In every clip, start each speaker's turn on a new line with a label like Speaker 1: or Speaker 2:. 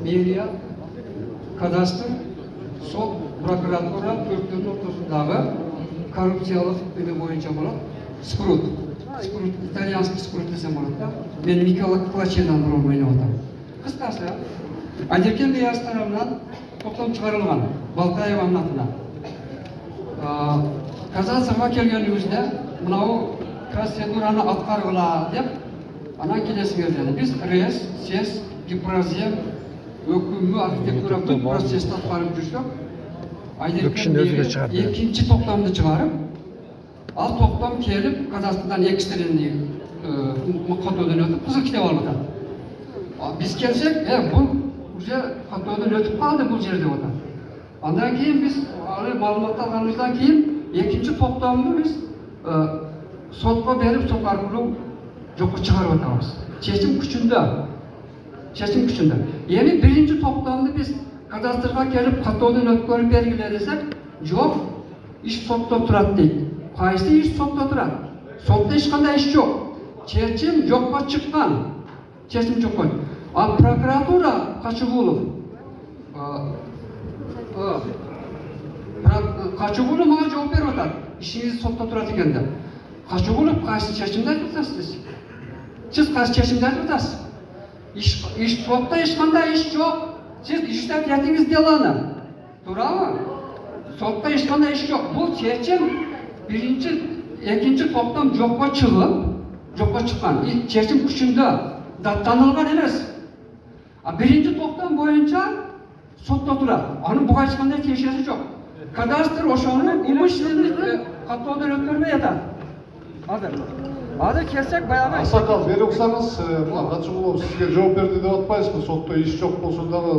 Speaker 1: meriya, kadastr, sot, prokuratura, төрттердің ортасындағы коррупциялық үні бойынша болады. Спрут, итальянский спрут десем болады да. Мен Микола Клачедан рол ойнап отырмын. Қысқасы, Айдаркен Бейас тарапынан топтам шығарылған Балтаеваның атына. Казанцевға келгенімізде мынау процедураны атқарғыла деп, анан келесіңер деді. Біз РЭС, СЕС, Гипразем, өкімі, архитектура бүт процесті атқарып жүрсек, Айдаркен екінші тоқтамды шығарып, ал тоқтам келіп, Қазақстандан экстренный қатудан өтіп, қызыл кітап алып отады. Біз келсек, бұл уже қатудан өтіп қалды бұл жерде отады. Андан кейін біз малыматты алғанымыздан кейін екінші тоқтамды біз сотқа беріп, сот арқылы жоққа шығарып отамыз. Шешім күшінде. Енді бірінші тоқтамды біз кадастрға келіп, қатудан өткөріп бергіле десек, жоқ, іш сотта тұрады дейді. Қайсы іш сотта тұрады? Сотта ешқандай іш жоқ. Шешім жоққа шыққан. Шешім жоққа. Ал прокуратура Қачығұлов маған жауап беріп отыр. Ішіңіз сотта тұрады екенде. Қачығұлов қайсы шешімді айтып отырсыз? Сіз қайсы шешімді айтып отырсыз? Сотта ешқандай іш жоқ. Сіз іштеп етіңіз деланы. Тура ма? Сотта ешқандай іш жоқ. Бұл шешім бірінші, екінші тоқтам жоққа шыққан. Шешім күшінде танылған емес. Бірінші тоқтам бойынша сотта тұрады. Оның бұға ешқандай тиешесі жоқ. Кадастр ошоны умышленник каттоодон өткөрбөй атат. Азыр келсек баягы
Speaker 2: Асакал бере уксаңыз, мына Качыгулов сизге жооп берди деп атпайсызбы? Сотто иш жок болсо дагы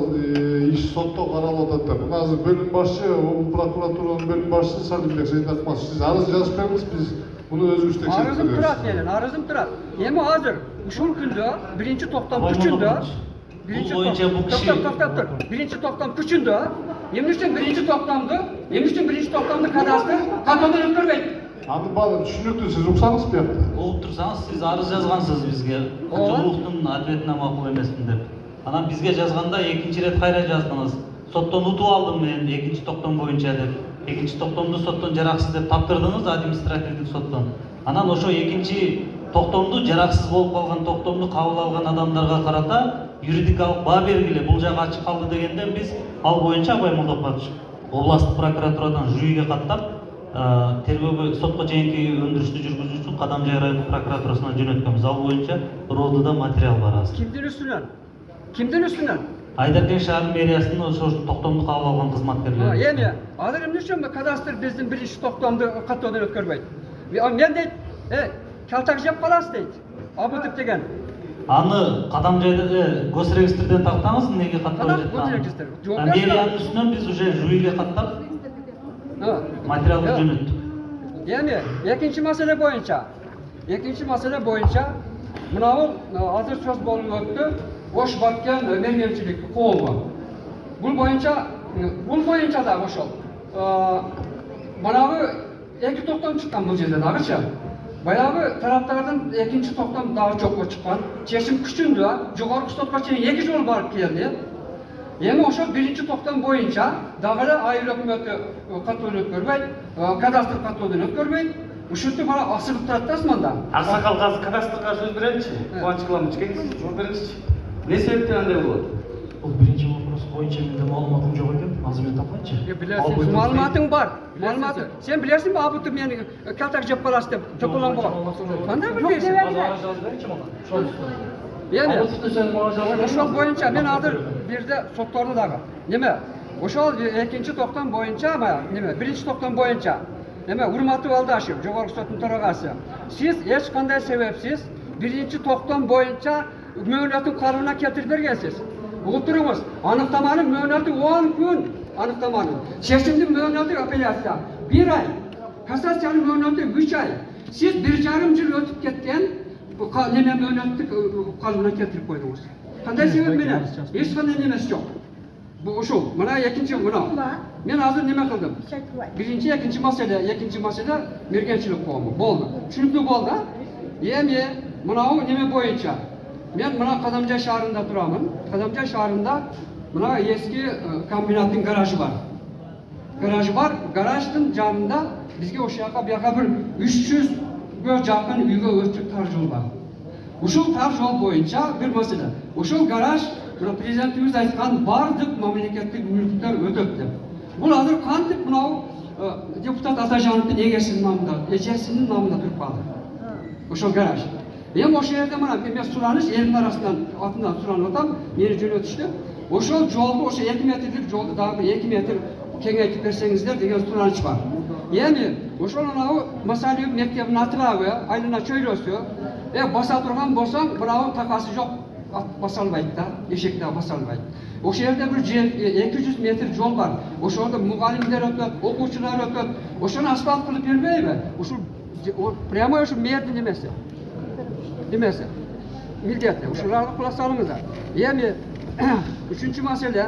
Speaker 2: иш сотто каралып атат деп. Мына азыр бөлүм башчы, прокуратуранын бөлүм башчысы Салимбек Сейдакматов, сиз арыз жазып бериңиз, биз муну өзүбүз текшерип
Speaker 1: арызым турат менин, арызым турат. Эми азыр ушул күндө биринчи токтом күчүндө Birinci toplam küçündü. Emni üçün birinci toplamdı kadastır katodan ötkürmeydi.
Speaker 2: Anı bağlı düşünüktü, siz uksаңыз bu yaptı.
Speaker 3: Oğup tursanız, siz arız yazgansınız bizge. Çoğuluktun advetine makul emesin dep. Anam bizge yazganda ikinci ret kayra yazdınız. Sotton utup aldım men ikinci toplam boyunca dep. İkinci toplamdı sotton jaraksız dep taptırdınız administrativdик sottон. Анан ошо экинчи токтомду жараксыз болуп калган токтомду кабыл алган адамдарга карата юридикалык баа бергиле, бул жагы ачык калды дегенден биз ал боюнча Абай Молдопатович областтык прокуратурадан жюриге каттап тергөөгө сотко чейинки өндүрүштү жүргүзүү үчүн Кадамжай райондук прокуратурасына жөнөткөнбүз. Ал боюнча роодуда материал бар азыр.
Speaker 1: Кимдин үстүнөн?
Speaker 3: Айдаркен шаарынын мэриясынын ошо токтомду кабыл алган кызматкерлер.
Speaker 1: Эми азыр эмне үчүн кадастр биздин биринчи токтомду каттоодон өткөрбөйт? Мен дейт, калтак жеп каласыз дейт. Абутов деген.
Speaker 3: Аны Кадамжайда госрегистрден тактаңыз, эмнеге каттабай жаткан? Мэриянын үстүнөн биз уже жюриге каттап материалды жөнөттүк.
Speaker 1: Эми экинчи маселе боюнча мынау азыр сөз болуп өттү. Ош баткен мергенчилик колго. Бул боюнча да ошол. Манагы эки токтом чыккан бул жерде дагычы. Баягы тараптардын экинчи токтом дагы жокко чыккан. Чечим күчүндө жогорку сотко чейин эки жолу барып келди. Эми ошол биринчи токтом боюнча дагы эле айыл өкмөтү каттоодон өткөрбөйт, кадастр каттоодон өткөрбөйт. Ушинтип бара асырып турат да асманда.
Speaker 4: Аксакал азыр кадастрга сөз береличи. Кубаныч Кыламыч келиңиз, жооп бериңизчи. Эмне себептен андай болот?
Speaker 5: Бул биринчи вопрос боюнча менде маалыматым жок экен. Азыр мен тапканчы.
Speaker 1: Билесиң, маалыматың бар. Сен билесиңби, Абутов мени калтак жеп каласыз деп топулан болгон. Кандай билесиң? Ошол боюнча мен азыр бирде соттоду дагы. Неме? Ошол экинчи токтом боюнча, биринчи токтом боюнча. Урматтуу Алдашев, жогорку соттун төрагасы. Сиз эч кандай себепсиз биринчи токтом боюнча мөөнөтүн карыбына келтирип бергенсиз. Угуп анықтаманын мөөнөтү 10 күн анықтаманын. Шешимдин мөөнөтү апелляция 1 ай. Кассациянын мөөнөтү 3 ай. Сиз 1,5 жыл өтүп кеткен неме мөөнөттү карыбына келтирип койдуңуз. Кандай себеп менен? Эч кандай немеси жок. Бул ушул. Мына экинчи мына. Мен азыр неме кылдым? Биринчи, экинчи маселе мергенчилик коому. Болду. Түшүнүктүү болду. Эми мынау неме боюнча мен мына Кадамжай шаарында турамын. Кадамжай шаарында Buna eski kombinatın garajı var. Garajı var. Garajın canında bizge o şaka bir yaka bir 300 jakın uyga ötük tar yol var. Uşul tar yol boyunca bir mesele. Uşul garaj prezidentimiz aytkan bardık memleketlik mülkler ötöktü. Bulardır kantip buna deputat Atajanov'un egesinin namında, ecesinin namında Türk balı. Uşul garaj. Hem o şehirde bana bir sulanış yerin arasından altından sulan adam yeni cülü ötüştü. Uşul yolda o 2 metrelik yolda daha 2 metre kengaytip versengizler degan sulanış var. Yani uşul ana masali mektebin atılağı aylana çöylösü basa turgan bolsang bunağı takası yok. Basalmaydı da, eşekte basalmaydı. O şehirde bir 200 metre yol var. O şurada mugallimler ötüp, okuçular ötüp, o şunu asfalt kılıp vermeyi mi? O prema şu merdi demesi. Demesi. Milliyette, şuraları kulasalımızda. Yani üçüncü mesele,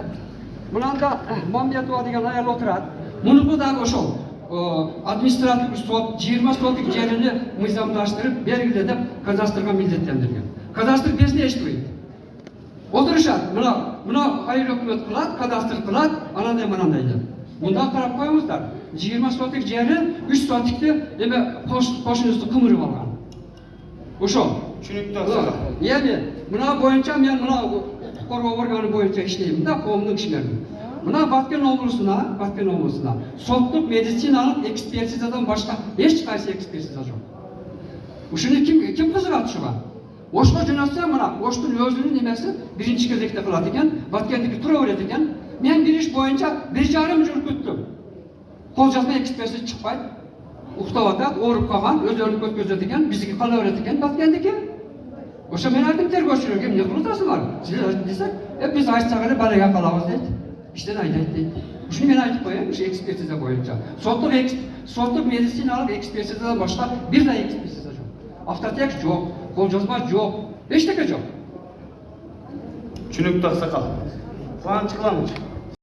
Speaker 1: bundan da Mamiyet Vadigan ayarlı oturar. Bunu da o administratif sot 20 sotlik yerini nizamlaştırıp belgileyip kadastrga milletlendirgen. Kadastr bizne eşitmeyin. Oturuşat, buna hayır hükümet kılat, kadastr kılat, anandaydı. Bundan taraf koyumuzlar. 20 sotlik yeri 3 sotlikte koşunuzda kımırıp algan. Uşo.
Speaker 4: Çürüktü asaka.
Speaker 1: Yani buna boyunca men buna korku organı boyunca işleyeyim da koğumluk işlerim. Buna Batken olmasına sotluk medisinalık ekspertizadan başka hiç kaysi ekspertiza yok. Uşunu kim kızıqat şuğa? Oşqa jönatsa bana, oştun özünün nemesi birinci кезекте kılat eken, Batkendeki tura öğret eken, men bir iş boyunca 1,5 yıl küttüm. Kol жазma ekspertiza çıkpaydı. Uxtavataq, orup kalgan, öz önlük ötközet eken, biziki kala öğret eken Batkendeki. Oşa men aytdım tergöççülüğüm, ne kılutası var? Siz desek, biz açsağını balaga kalabız deydi. İşte aytaydı deydi. Şunu men aytıp koyayım, şu ekspertiza boyunca. Sotluk medisinalık ekspertizadan başka bir de ekspertiza yok. Avtotek yok, kol жазma yok, hiç teke yok.
Speaker 4: Çürüktü asaka. Kıvanç Kılamış.